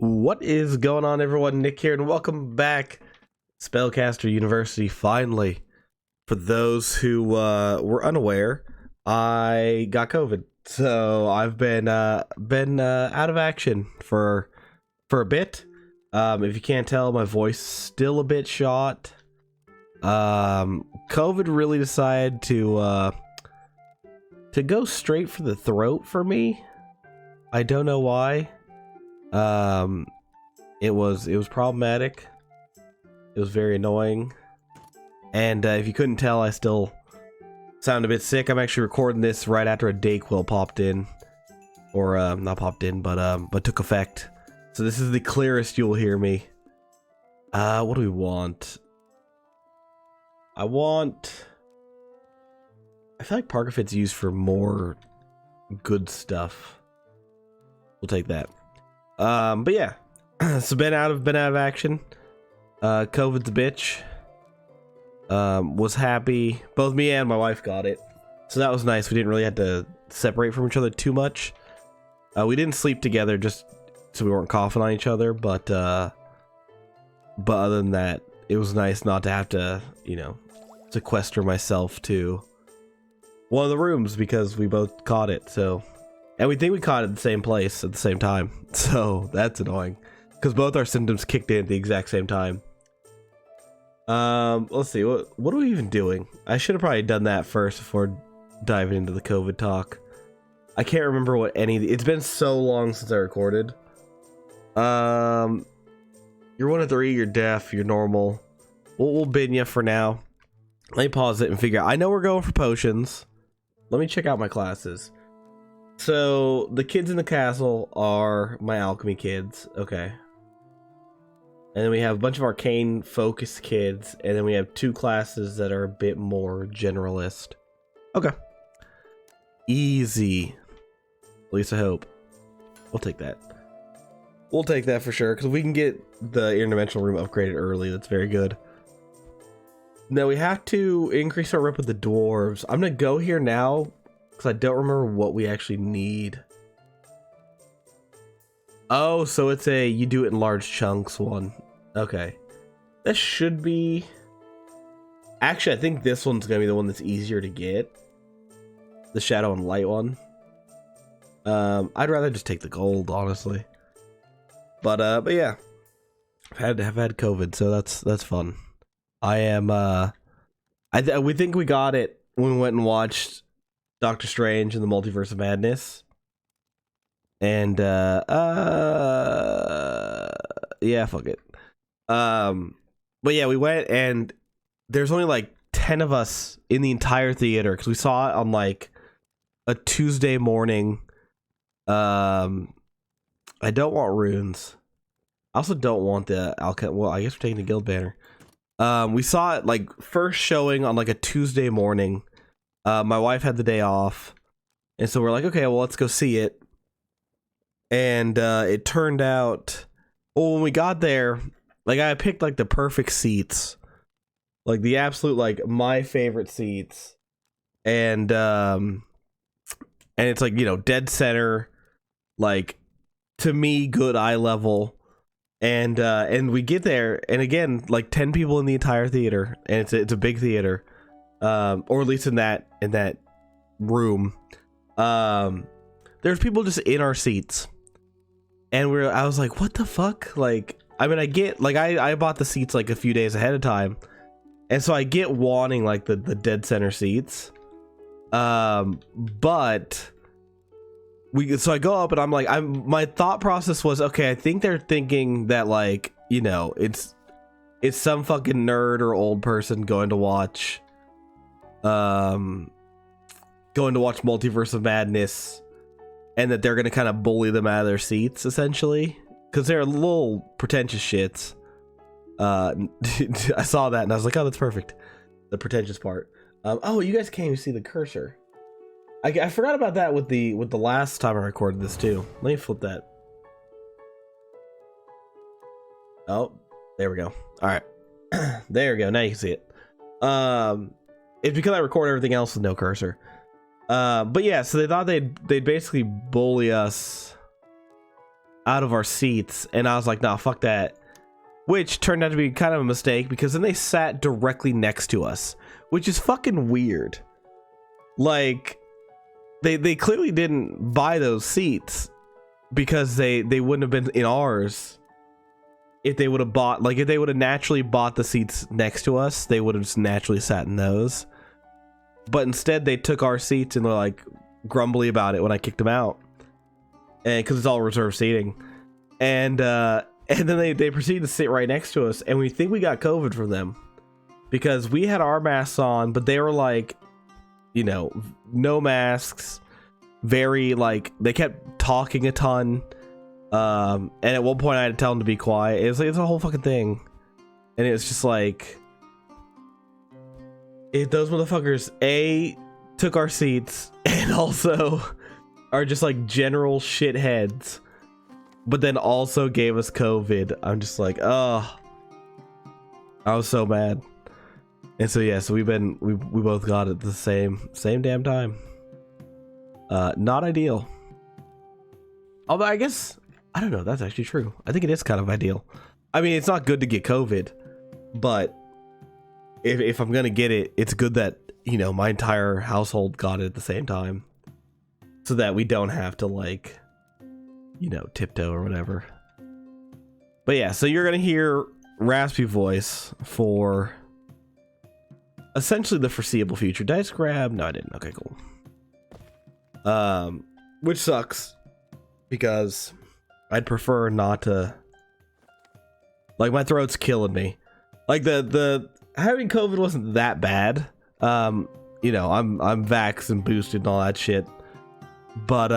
What is going on, everyone? Nick here, and welcome back, Spellcaster University. Finally, for those who were unaware, I got COVID, so I've been out of action for a bit. If you can't tell, my voice is still a bit shot. COVID really decided to go straight for the throat for me. I don't know why. It was problematic. It was very annoying. And if you couldn't tell, I still sound a bit sick. I'm actually recording this right after a Dayquil popped in. Or not popped in, but took effect. So this is the clearest you'll hear me. What do we want? I feel like Parkerfit's used for more good stuff. We'll take that. But yeah, so been out of action. COVID's a bitch. Was happy. Both me and my wife got it, so that was nice. We didn't really have to separate from each other too much. We didn't sleep together just so we weren't coughing on each other, but other than that, it was nice not to have to, you know, sequester myself to one of the rooms because we both caught it. So. And we think we caught it at the same place at the same time. So that's annoying. Because both our symptoms kicked in at the exact same time. Let's see. What are we even doing? I should have probably done that first before diving into the COVID talk. I can't remember what it's been so long since I recorded. You're 1 of 3, you're deaf, you're normal. We'll bin you for now. Let me pause it and figure out. I know we're going for potions. Let me check out my classes. So, the kids in the castle are my alchemy kids. Okay. And then we have a bunch of arcane focused kids. And then we have 2 classes that are a bit more generalist. Okay. Easy. At least I hope. We'll take that. We'll take that for sure. Because we can get the interdimensional room upgraded early. That's very good. Now, we have to increase our rep with the dwarves. I'm going to go here now. I don't remember what we actually need. Oh, so it's a you do it in large chunks one. Okay. That should be... Actually, I think this one's going to be the one that's easier to get. The shadow and light one. I'd rather just take the gold, honestly. But yeah. I've had COVID, so that's fun. I am, we think we got it when we went and watched Doctor Strange and the Multiverse of Madness. And yeah, fuck it. But yeah, we went and there's only like 10 of us in the entire theater because we saw it on like a Tuesday morning. I don't want runes. I also don't want the alchemy. Well, I guess we're taking the guild banner. We saw it like first showing on like a Tuesday morning. My wife had the day off, and so we're like, okay, well, let's go see it. And it turned out, well, when we got there, like I picked like the perfect seats, like the absolute like my favorite seats, and it's like, you know, dead center, like to me good eye level, and we get there, and again, like 10 people in the entire theater, and it's a big theater. Or at least in that room, there's people just in our seats, and I was like, what the fuck? Like, I mean, I get, like, I bought the seats like a few days ahead of time, and so I get wanting like the dead center seats, but so I go up and I'm like, my thought process was, okay, I think they're thinking that, like, you know, it's some fucking nerd or old person going to watch Multiverse of Madness, and that they're gonna kind of bully them out of their seats essentially because they're little pretentious shits. I saw that and I was like, oh, that's perfect, the pretentious part. Oh, you guys can't even see the cursor. I forgot about that with the last time I recorded this too. Let me flip that. Oh, there we go. All right. There we go, now you can see it. It's because I record everything else with no cursor. But yeah, so they thought they'd basically bully us out of our seats, and I was like, nah, fuck that. Which turned out to be kind of a mistake, because then they sat directly next to us, which is fucking weird. Like, they clearly didn't buy those seats because they wouldn't have been in ours if they would have bought, like, if they would have naturally bought the seats next to us, they would have just naturally sat in those. But instead they took our seats and were like grumbly about it when I kicked them out, and because it's all reserved seating, and then they proceeded to sit right next to us, and we think we got COVID from them because we had our masks on, but they were like, you know, no masks, very like, they kept talking a ton, and at one point I had to tell them to be quiet. It's like, it's a whole fucking thing, and it was just like, if those motherfuckers took our seats and also are just like general shitheads, but then also gave us COVID, I'm just like, oh, I was so mad. And so yeah, so we both got it at the same damn time. Not ideal. Although I guess, I don't know, that's actually true. I think it is kind of ideal. I mean, it's not good to get COVID, but if I'm gonna get it, it's good that, you know, my entire household got it at the same time, so that we don't have to, like, you know, tiptoe or whatever. But yeah, so you're gonna hear raspy voice for essentially the foreseeable future. Did I just grab? No, I didn't. Okay, cool. Which sucks, because I'd prefer not to. Like, my throat's killing me. Like, the having COVID wasn't that bad. You know, I'm vaxxed and boosted and all that shit. But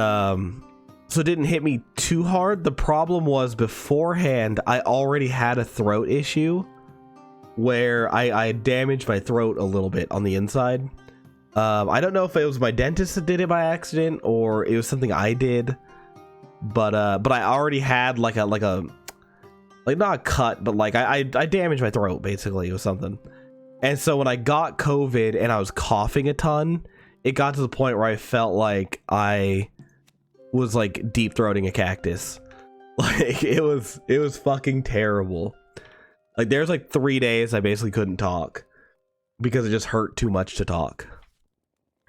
so it didn't hit me too hard. The problem was, beforehand I already had a throat issue where I damaged my throat a little bit on the inside. I don't know if it was my dentist that did it by accident or it was something I did, but I already had like not a cut, but like I damaged my throat, basically. It was something. And so when I got COVID and I was coughing a ton, it got to the point where I felt like I was like deep throating a cactus. Like, it was fucking terrible. Like, there's like 3 days I basically couldn't talk because it just hurt too much to talk.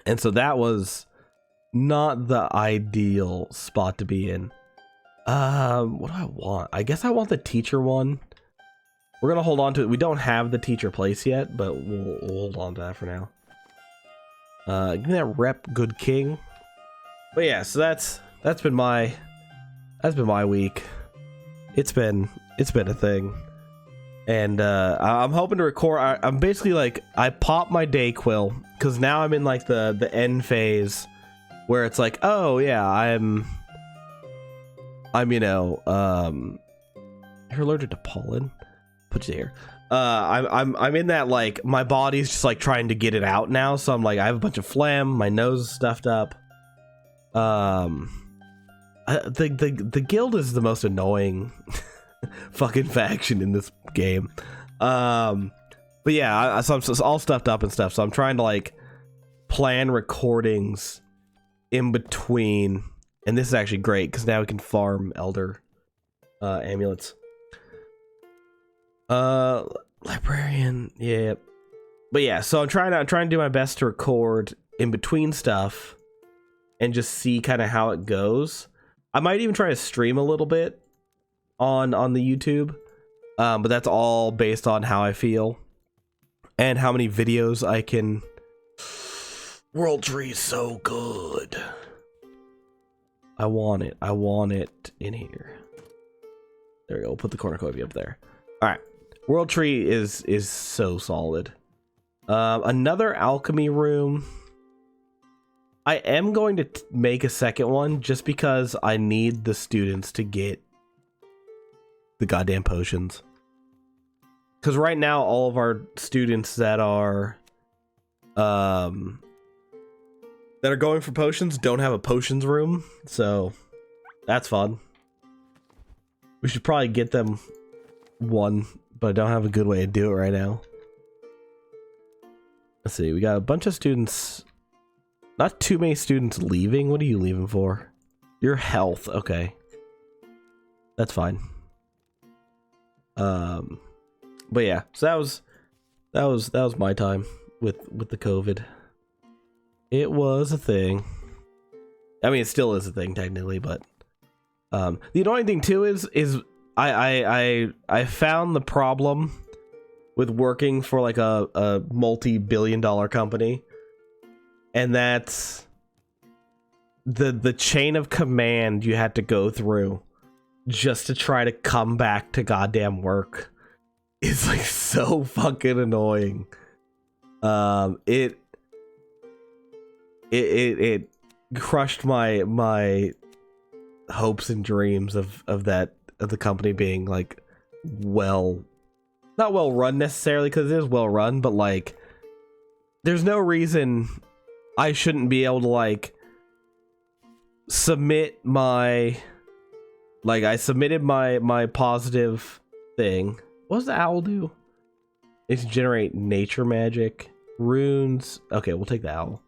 And so that was not the ideal spot to be in. What do I want? I guess I want the teacher one. We're gonna hold on to it. We don't have the teacher place yet, but we'll hold on to that for now. Give me that rep, good king. But yeah, so that's been my week. It's been a thing, and I'm hoping to record. I'm basically like, I popped my Dayquil because now I'm in like the end phase where it's like, oh yeah, I'm you know, you're allergic to pollen. Put you here. I'm in that, like, my body's just like trying to get it out now, so I'm like, I have a bunch of phlegm, my nose is stuffed up. The guild is the most annoying fucking faction in this game. But yeah, so I'm just all stuffed up and stuff, so I'm trying to like plan recordings in between, and this is actually great because now we can farm elder amulets. Librarian, yeah. But yeah, so I'm trying to do my best to record in between stuff and just see kind of how it goes. I might even try to stream a little bit on the YouTube, but that's all based on how I feel and how many videos I can. World Tree is so good. I want it in here. There we go. We'll put the cornucopia up there. All right. World Tree is so solid. Another alchemy room. I am going to make a second one just because I need the students to get the goddamn potions. Because right now, all of our students that are going for potions don't have a potions room, so that's fun. We should probably get them one, but I don't have a good way to do it right now. Let's see, we got a bunch of students. Not too many students leaving. What are you leaving for? Your health, okay. That's fine. But yeah, so that was my time with the COVID. It was a thing. I mean, it still is a thing technically, but the annoying thing too is I found the problem with working for like a multi-billion-dollar company, and that's the chain of command you had to go through just to try to come back to goddamn work is like so fucking annoying. It crushed my hopes and dreams of the company being like not well run necessarily, because it is well run, but like there's no reason I shouldn't be able to like submit my, like, I submitted my positive thing. What does the owl do? It's generate nature magic runes. Okay, we'll take the owl.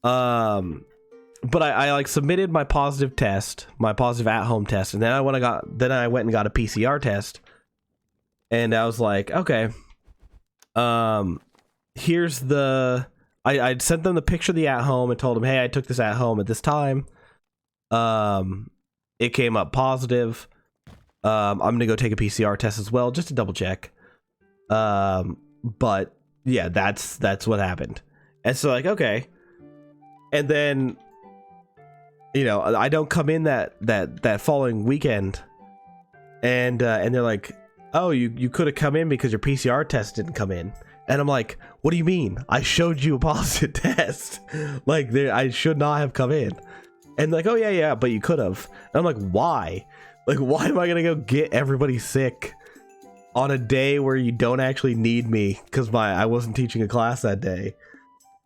But I like submitted my positive test, my positive at-home test, and then I went and got a PCR test, and I was like, okay, here's the. I sent them the picture of the at-home and told them, hey, I took this at-home at this time. It came up positive. I'm gonna go take a PCR test as well, just to double check. But yeah, that's what happened. And so like, okay. And then, you know, I don't come in that following weekend, and they're like, oh, you could have come in because your PCR test didn't come in. And I'm like, what do you mean? I showed you a positive test. Like, I should not have come in. And like, oh yeah, but you could have. And I'm like, why? Like, why am I gonna go get everybody sick on a day where you don't actually need me because I wasn't teaching a class that day?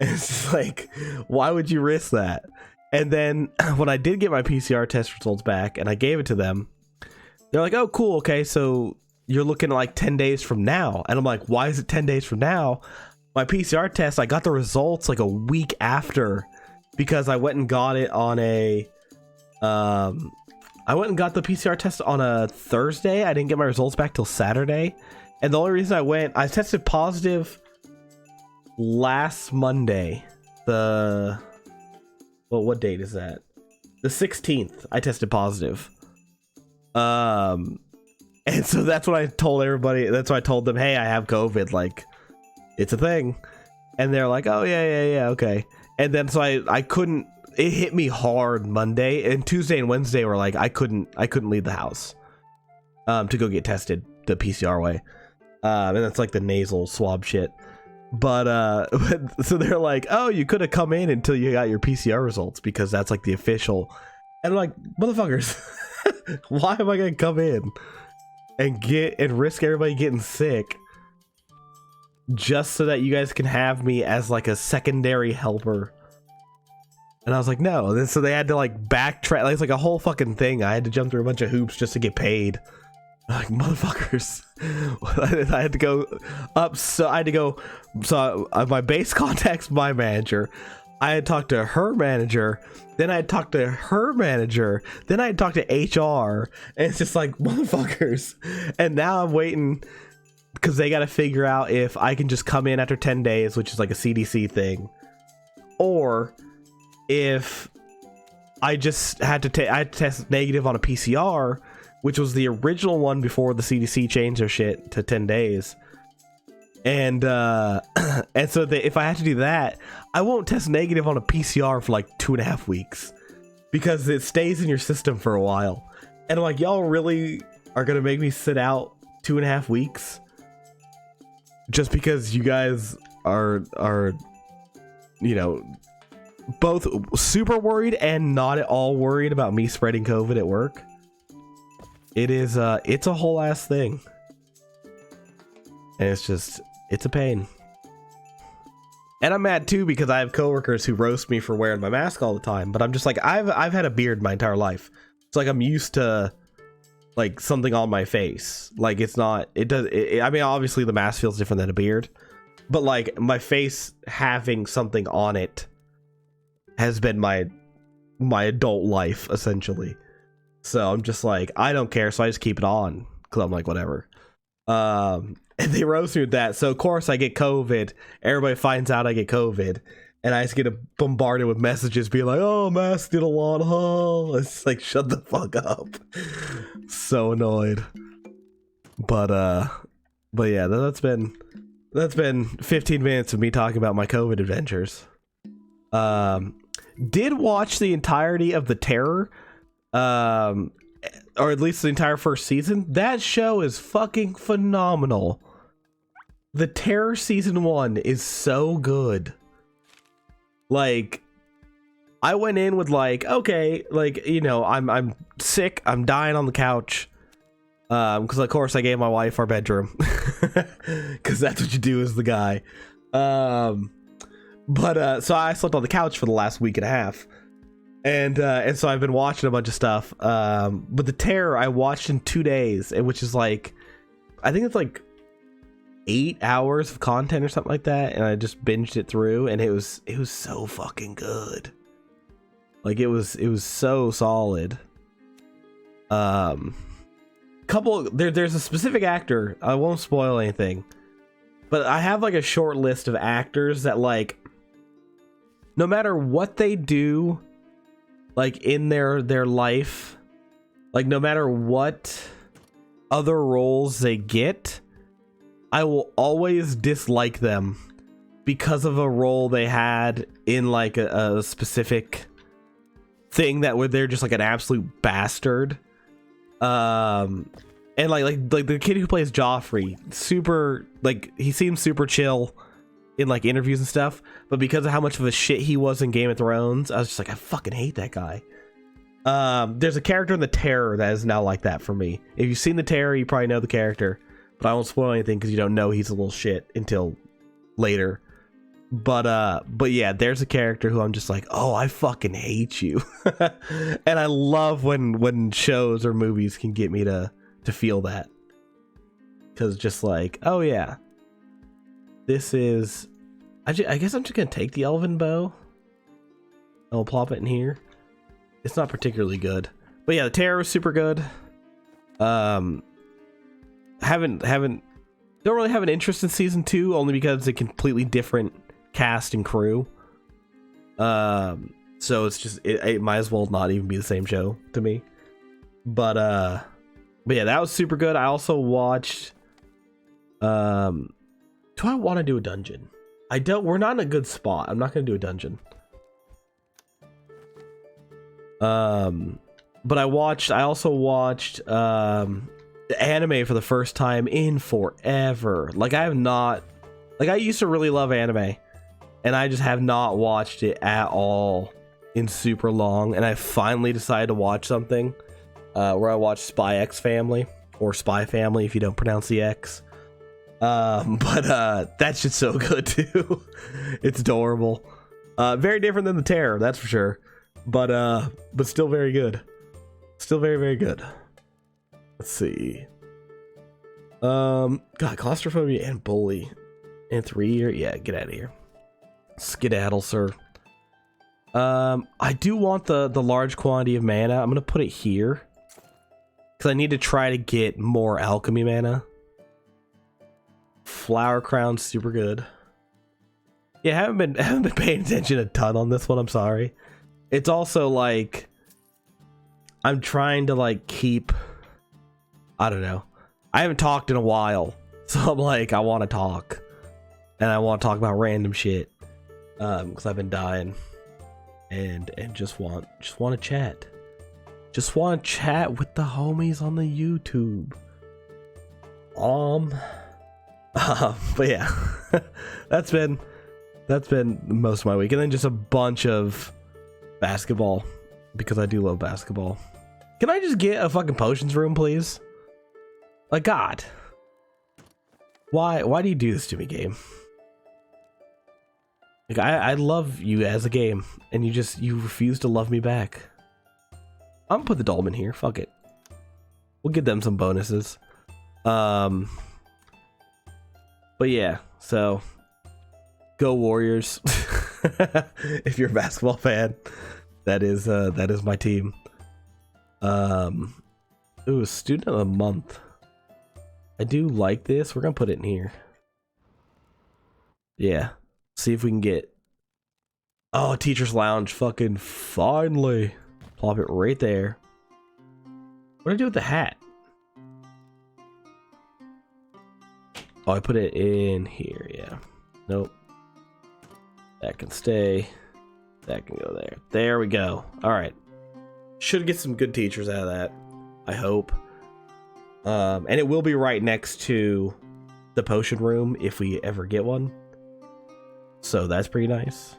And it's just like, why would you risk that? And then when I did get my PCR test results back and I gave it to them, they're like, oh, cool, okay, so you're looking at like 10 days from now. And I'm like, why is it 10 days from now? My PCR test, I got the results like a week after, because I went and got it on a I went and got the PCR test on a Thursday. I didn't get my results back till Saturday. And the only reason I tested positive last Monday. What date is that? The 16th, I tested positive. And so that's what I told everybody. That's why I told them, hey, I have COVID. Like, it's a thing. And they're like, oh, yeah, okay. And then so I couldn't, it hit me hard Monday, and Tuesday and Wednesday were like, I couldn't leave the house to go get tested the PCR way. And that's like the nasal swab shit. But so they're like, oh, you could have come in until you got your PCR results, because that's like the official. And I'm like, motherfuckers, why am I gonna come in and risk everybody getting sick just so that you guys can have me as like a secondary helper? And I was like, no. And then so they had to like backtrack. Like, it's like a whole fucking thing. I had to jump through a bunch of hoops just to get paid. Like, motherfuckers. I had to go up. So I had to go. So my base contact's my manager. I had talked to her manager. Then I had talked to her manager. Then I had talked to HR. And it's just like, motherfuckers. And now I'm waiting because they got to figure out if I can just come in after 10 days, which is like a CDC thing, or if I just had to I had to test negative on a PCR, which was the original one before the CDC changed their shit to 10 days. And and so if I have to do that, I won't test negative on a PCR for like 2.5 weeks, because it stays in your system for a while. And I'm like, y'all really are gonna make me sit out 2.5 weeks just because you guys are you know, both super worried and not at all worried about me spreading COVID at work? It is it's a whole ass thing, and it's a pain. And I'm mad too because I have coworkers who roast me for wearing my mask all the time, but I'm just like, I've had a beard my entire life. It's like I'm used to like something on my face. Like, it's not, I mean, obviously the mask feels different than a beard, but like my face having something on it has been my adult life, essentially. So I'm just like, I don't care, so I just keep it on because I'm like, whatever. And they roast me with that. So of course I get COVID. Everybody finds out I get COVID, and I just get bombarded with messages being like, "Oh, masked it a lot, huh?" It's like, shut the fuck up. So annoyed. But yeah, that's been 15 minutes of me talking about my COVID adventures. Did watch the entirety of The Terror, or at least the entire first season. That show is fucking phenomenal. The Terror season 1 is so good. Like, I went in with like, okay, like, you know, I'm sick, I'm dying on the couch. Because of course I gave my wife our bedroom, because that's what you do as the guy. But so I slept on the couch for the last week and a half, and so I've been watching a bunch of stuff. But The Terror I watched in 2 days, which is like, I think it's like 8 hours of content or something like that, and I just binged it through, and it was so fucking good. Like, it was so solid. There's a specific actor, I won't spoil anything, but I have like a short list of actors that, like, no matter what they do, like in their life, like no matter what other roles they get, I will always dislike them because of a role they had in like a specific thing that where they're just like an absolute bastard. And like the kid who plays Joffrey, super, like, he seems super chill in like interviews and stuff, but because of how much of a shit he was in Game of Thrones, I was just like, I fucking hate that guy. There's a character in The Terror that is now like that for me. If you've seen The Terror, you probably know the character, but I won't spoil anything because you don't know he's a little shit until later. But yeah, there's a character who I'm just like, oh, I fucking hate you. And I love when shows or movies can get me to feel that, because just like, oh yeah, this is, I guess I'm just gonna take the elven bow and we'll plop it in here. It's not particularly good, but yeah, The Terror is super good. Don't really have an interest in season 2, only because it's a completely different cast and crew. So it's just, it might as well not even be the same show to me. But yeah, that was super good. I also watched, do I want to do a dungeon? I don't, we're not in a good spot. I'm not going to do a dungeon. But I also watched anime for the first time in forever. Like, I have not, like, I used to really love anime, and I just have not watched it at all in super long, and I finally decided to watch something where I watched Spy X Family, or Spy Family if you don't pronounce the X. But that's just so good too. It's adorable. Very different than The Terror, that's for sure. But still very good. Still very, very good. Let's see. God, claustrophobia and bully in 3 years. Yeah, get out of here. Skedaddle, sir. I do want the large quantity of mana. I'm gonna put it here because I need to try to get more alchemy mana. Flower crown, super good. Yeah, haven't been paying attention a ton on this one. I'm sorry. It's also like I'm trying to like keep, I don't know. I haven't talked in a while, so I'm like, I want to talk, and I want to talk about random shit, because I've been dying, and just want to chat, just want to chat with the homies on the YouTube. But yeah, that's been most of my week, and then just a bunch of basketball because I do love basketball. Can I just get a fucking potions room, please? Like, God, why do you do this to me, game? Like, I love you as a game, and you refuse to love me back. I'm gonna put the Dolmen here. Fuck it. We'll give them some bonuses. But yeah, so go Warriors. If you're a basketball fan, that is my team. Ooh, student of the month. I do like this. We're gonna put it in here. Yeah. See if we can get. Oh, teacher's lounge. Fucking finally. Plop it right there. What do I do with the hat? Oh, I put it in here. Yeah. Nope. That can stay. That can go there. There we go. All right. Should get some good teachers out of that. I hope. And it will be right next to the potion room if we ever get one. So that's pretty nice.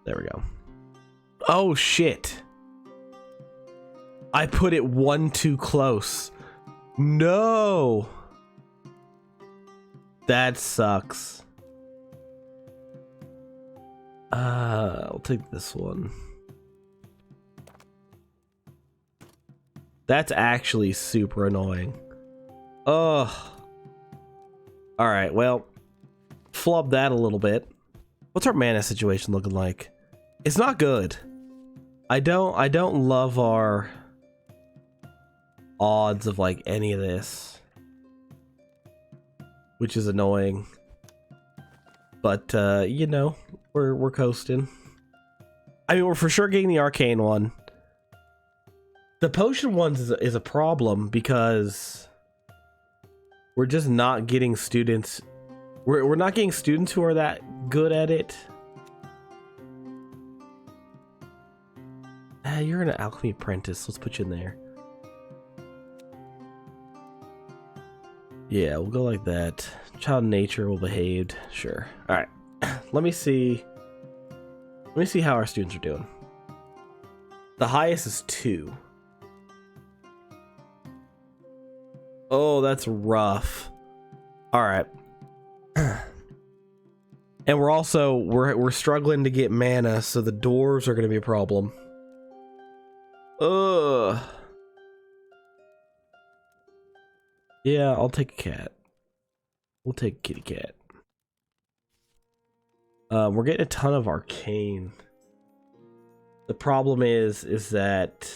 There we go. Oh shit. I put it one too close. No. That sucks. I'll take this one. That's actually super annoying. Ugh. Alright, well, flub that a little bit. What's our mana situation looking like? It's not good. I don't love our odds of like any of this, which is annoying. But you know, we're coasting. I mean, we're for sure getting the arcane one. The potion ones is a problem because we're just not getting students. We're not getting students who are that good at it. You're an alchemy apprentice. Let's put you in there. Yeah, we'll go like that. Child nature will behaved. Sure. All right. Let me see. Let me see how our students are doing. The highest is 2. Oh, that's rough. All right. And we're also we're struggling to get mana, so the doors are going to be a problem. Ugh. Yeah, I'll take a cat. We'll take a kitty cat. We're getting a ton of arcane. The problem is that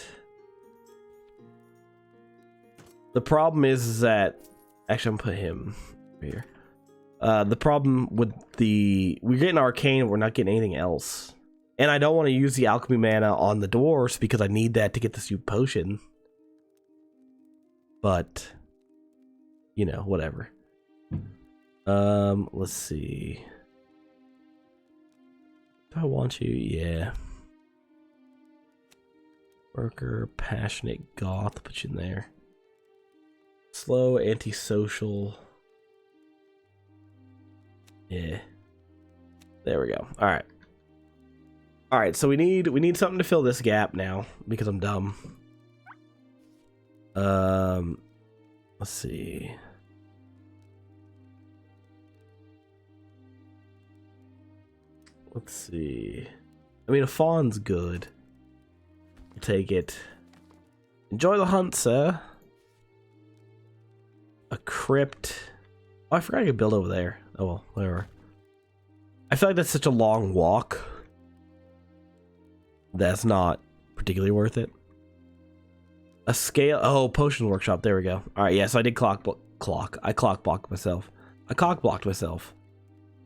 actually I'm gonna put him here. The problem with we're getting arcane, we're not getting anything else. And I don't want to use the alchemy mana on the doors because I need that to get this new potion. But you know, whatever. Let's see. Do I want you? Yeah. Worker, passionate, goth, put you in there. Slow, antisocial. Yeah. There we go. All right. All right, so we need something to fill this gap now because I'm dumb. Let's see. Let's see. I mean, a fawn's good. I'll take it. Enjoy the hunt, sir. A crypt. Oh, I forgot I could build over there. Oh well, whatever. I feel like that's such a long walk. That's not particularly worth it. A scale. Oh, potion workshop. There we go. All right. Yeah. So I did I clock blocked myself. I cock blocked myself.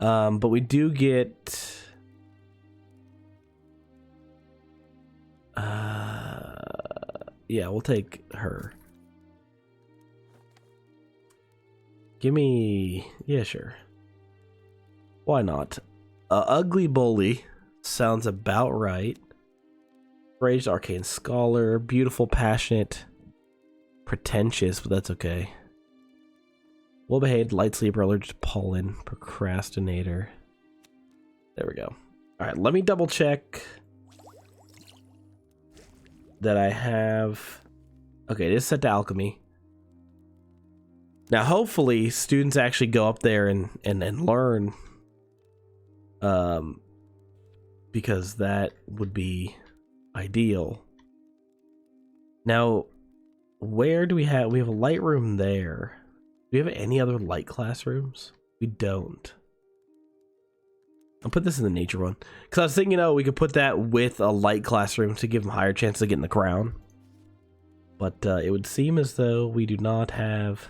But we do get. Yeah, we'll take her. Give me. Yeah, sure. Why not? Ugly bully sounds about right. Raged arcane scholar, beautiful, passionate, pretentious, but that's okay. Well behaved, light sleeper, allergic to pollen, procrastinator. There we go. All right, let me double check that I have. Okay, it is set to alchemy. Now, hopefully, students actually go up there and learn, because that would be ideal. Now, where do we have a light room there? Do we have any other light classrooms? We don't. I'll put this in the nature one. Because I was thinking, we could put that with a light classroom to give them higher chance of getting the crown. But it would seem as though we do not have...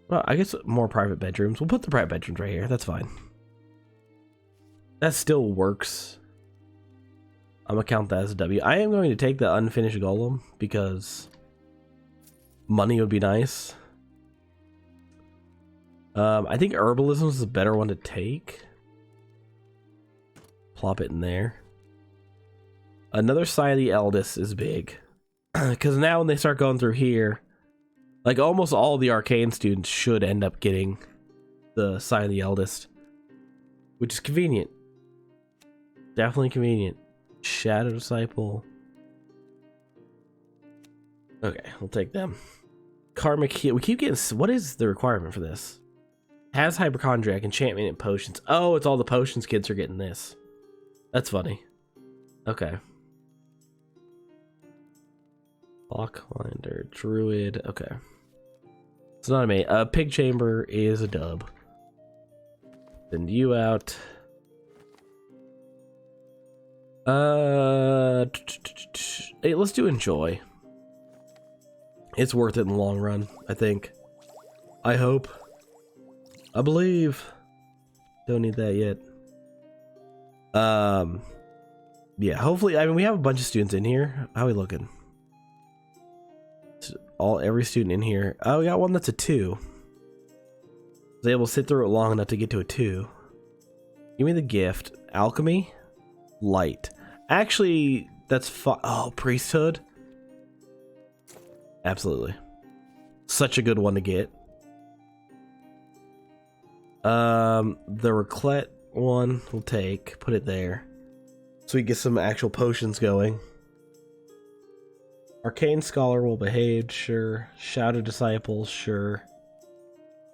Well, I guess more private bedrooms. We'll put the private bedrooms right here. That's fine. That still works. I'm going to count that as a W. I am going to take the unfinished golem because money would be nice. I think herbalism is a better one to take. Plop it in there. Another Sign of the Eldest is big. Because now when they start going through here, like almost all the arcane students should end up getting the Sign of the Eldest. Which is convenient. Definitely convenient. Shadow Disciple. Okay, we'll take them. Karmic Heal. We keep getting... What is the requirement for this? Has Hypochondriac, Enchantment, and Potions. Oh, it's all the Potions kids are getting this. That's funny. Okay. Lockwinder, Druid. Okay. It's not a mate. Pig Chamber is a dub. Send you out. Hey, let's do Enjoy. It's worth it in the long run, I think. I hope. I believe. Don't need that yet. Yeah, hopefully, I mean, we have a bunch of students in here. How are we looking? Every student in here. Oh, we got one that's a 2. Was able to sit through it long enough to get to a 2. Give me the gift. Alchemy. Light. Actually, that's oh, Priesthood. Absolutely. Such a good one to get. The Reclet one we'll take. Put it there. So we get some actual potions going. Arcane Scholar will behave, sure. Shadow Disciple, sure.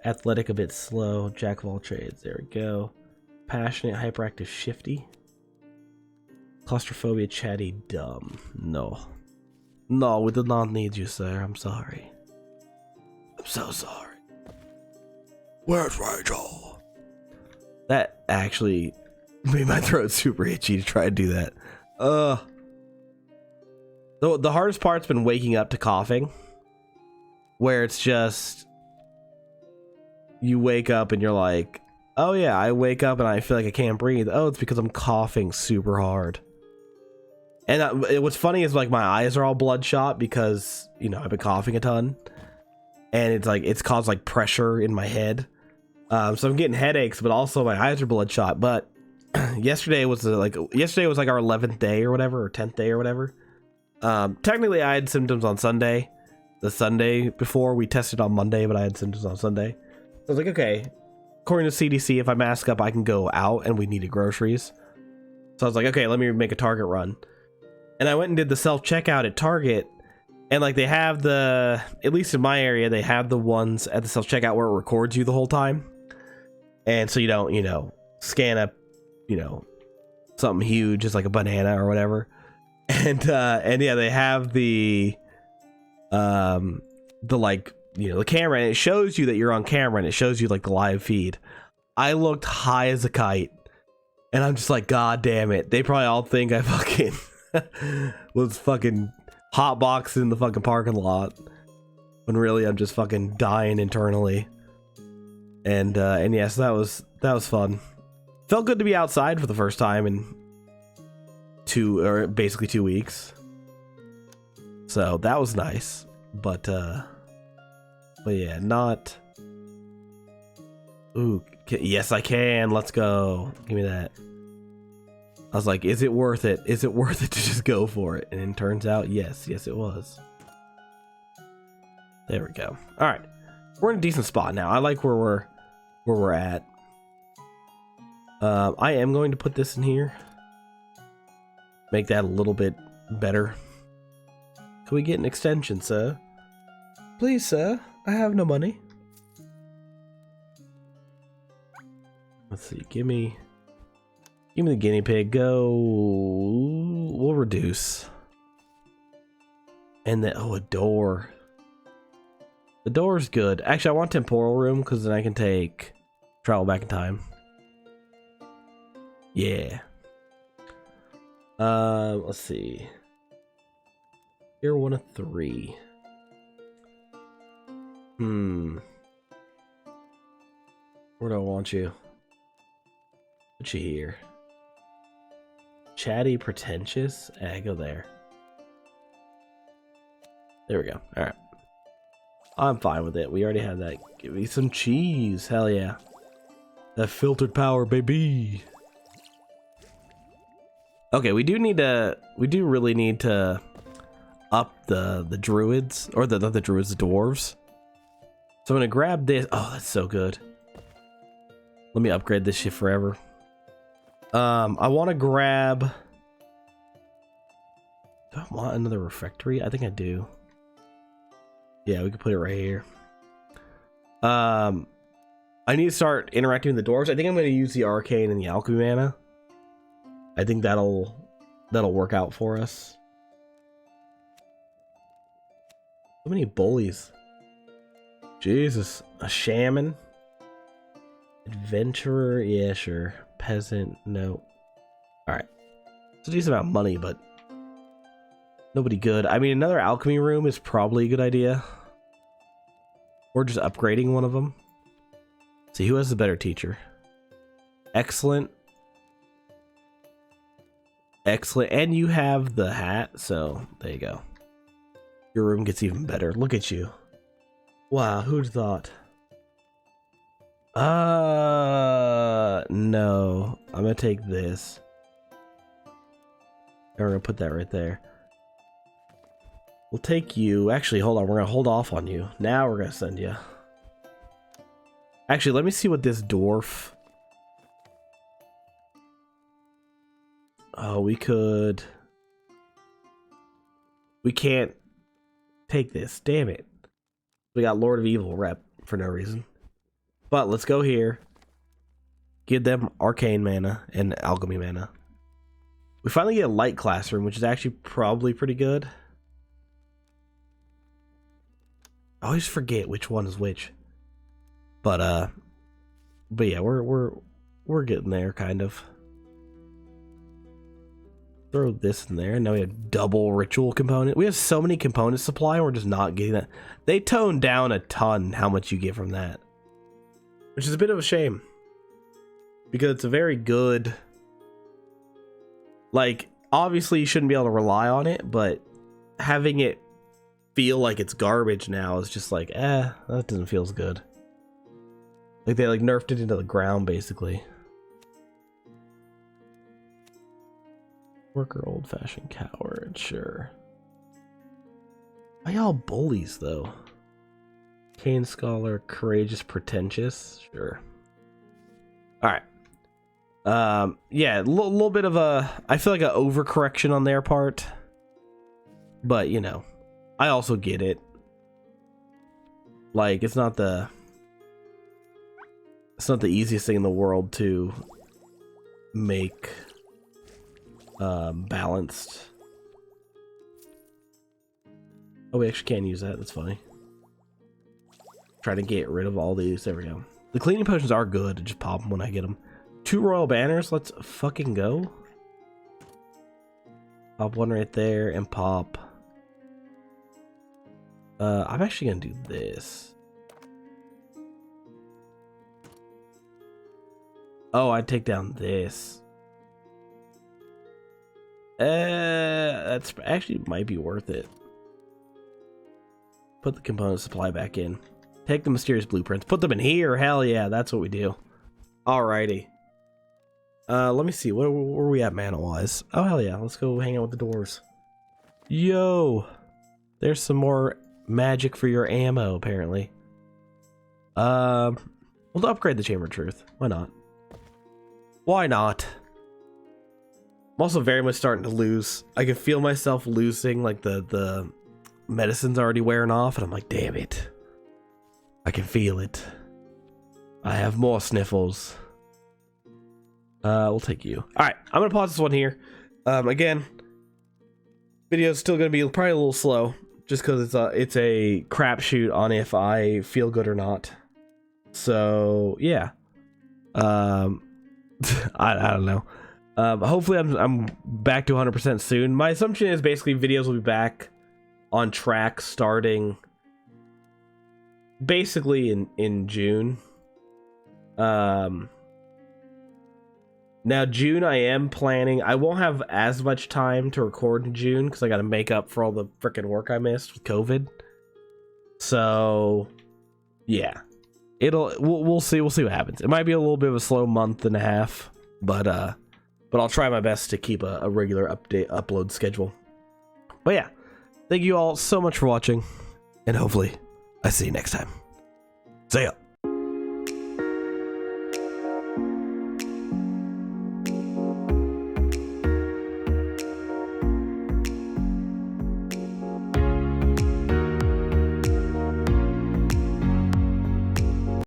Athletic a bit slow. Jack of all trades, there we go. Passionate, hyperactive, shifty. Claustrophobia, chatty, dumb. No. No, we did not need you, sir. I'm sorry. I'm so sorry. Where's Rachel? That actually made my throat super itchy to try and do that. The hardest part's been waking up to coughing. Where it's just... You wake up and you're like, oh yeah, I wake up and I feel like I can't breathe. Oh, it's because I'm coughing super hard. And what's funny is like my eyes are all bloodshot because, you know, I've been coughing a ton. And it's like, it's caused like pressure in my head. So I'm getting headaches, but also my eyes are bloodshot. But yesterday was like our 11th day or whatever, or 10th day or whatever. Technically I had symptoms on Sunday. The Sunday before, we tested on Monday, but I had symptoms on Sunday. So I was like, okay, according to CDC, if I mask up, I can go out, and we needed groceries. So I was like, okay, let me make a Target run. And I went and did the self-checkout at Target, and like they have the, at least in my area, they have the ones at the self-checkout where it records you the whole time. And so you don't, you know, scan up, you know, something huge, just like a banana or whatever. And yeah, they have the like, you know, the camera, and it shows you that you're on camera, and it shows you like the live feed. I looked high as a kite, and I'm just like, God damn it. They probably all think I fucking was fucking hotboxing the fucking parking lot, when really I'm just fucking dying internally. And yes, that was fun. Felt good to be outside for the first time in basically 2 weeks. So that was nice. But yeah, not... Ooh, yes I can, let's go. Give me that. I was like, is it worth it? Is it worth it to just go for it? And it turns out, yes it was. There we go. Alright. We're in a decent spot now. I like where we're at. I am going to put this in here. Make that a little bit better. Can we get an extension, sir? Please, sir. I have no money. Let's see. Give me the guinea pig. Go. We'll reduce. And then, oh, a door. The door's good. Actually, I want temporal room because then I can travel back in time. Yeah. Let's see. You're 1 of 3. Where do I want you? Put you here. Chatty, pretentious. Go there. There we go. All right. I'm fine with it. We already had that. Give me some cheese. Hell yeah. That filtered power, baby. Okay, we do really need to up the druids, or not the druids, the dwarves. So I'm gonna grab this. Oh, that's so good. Let me upgrade this shit forever. I want to grab. Do I want another refectory? I think I do. Yeah, we can put it right here. I need to start interacting with the dwarves. I think I'm going to use the arcane and the alchemy mana. I think that'll work out for us. So many bullies. Jesus, a shaman, adventurer. Yeah, sure. Peasant, no. All right. It's a decent amount of money, but nobody good. I mean, another alchemy room is probably a good idea. Or just upgrading one of them. See, who has the better teacher? Excellent. Excellent. And you have the hat, so there you go. Your room gets even better. Look at you. Wow, who'd thought? No. I'm gonna take this. And we're gonna put that right there. We'll take you. Actually, hold on. We're gonna hold off on you. Now we're gonna send you. Actually, let me see what this dwarf. Oh, we could. We can't take this. Damn it. We got Lord of Evil rep for no reason. But let's go here. Give them arcane mana and alchemy mana. We finally get a light classroom, which is actually probably pretty good. I always forget which one is which. But yeah, we're getting there kind of. Throw this in there. Now we have double ritual component. We have so many component supply, and we're just not getting that. They toned down a ton how much you get from that, which is a bit of a shame because it's a very good. Like, obviously you shouldn't be able to rely on it, but having it feel like it's garbage now is just like, that doesn't feel as good. Like they nerfed it into the ground basically. Worker, old-fashioned coward, sure. Why y'all bullies though? Cane scholar, courageous, pretentious, sure. All right. Yeah, a little bit of a, I feel like an overcorrection on their part, but you know, I also get it. Like, it's not the easiest thing in the world to make balanced. Oh, we actually can't use that. That's funny. Try to get rid of all these. There we go. The cleaning potions are good. I just pop them when I get them. 2 royal banners. Let's fucking go. Pop one right there and pop. I'm actually gonna do this. Oh, I'd take down this. That's actually might be worth it. Put the component supply back in. Take the mysterious blueprints. Put them in here. Hell yeah, that's what we do. Alrighty. Let me see. Where are we at mana-wise? Oh, hell yeah. Let's go hang out with the dwarves. Yo! There's some more magic for your ammo, apparently. We'll upgrade the Chamber of Truth. Why not? Why not? I'm also very much starting to lose. I can feel myself losing, like the medicine's already wearing off, and I'm like, damn it. I can feel it. I have more sniffles. We'll take you. Alright, I'm gonna pause this one here. Again, video's still gonna be probably a little slow, just because it's a crapshoot on if I feel good or not. So yeah. I don't know. Hopefully I'm back to 100% soon. My assumption is basically videos will be back on track starting basically in June. Now June I am planning, I won't have as much time to record in June because I got to make up for all the freaking work I missed with COVID. So yeah, we'll see what happens. It might be a little bit of a slow month and a half, but I'll try my best to keep a regular upload schedule. But yeah, thank you all so much for watching, and hopefully I see you next time. See ya.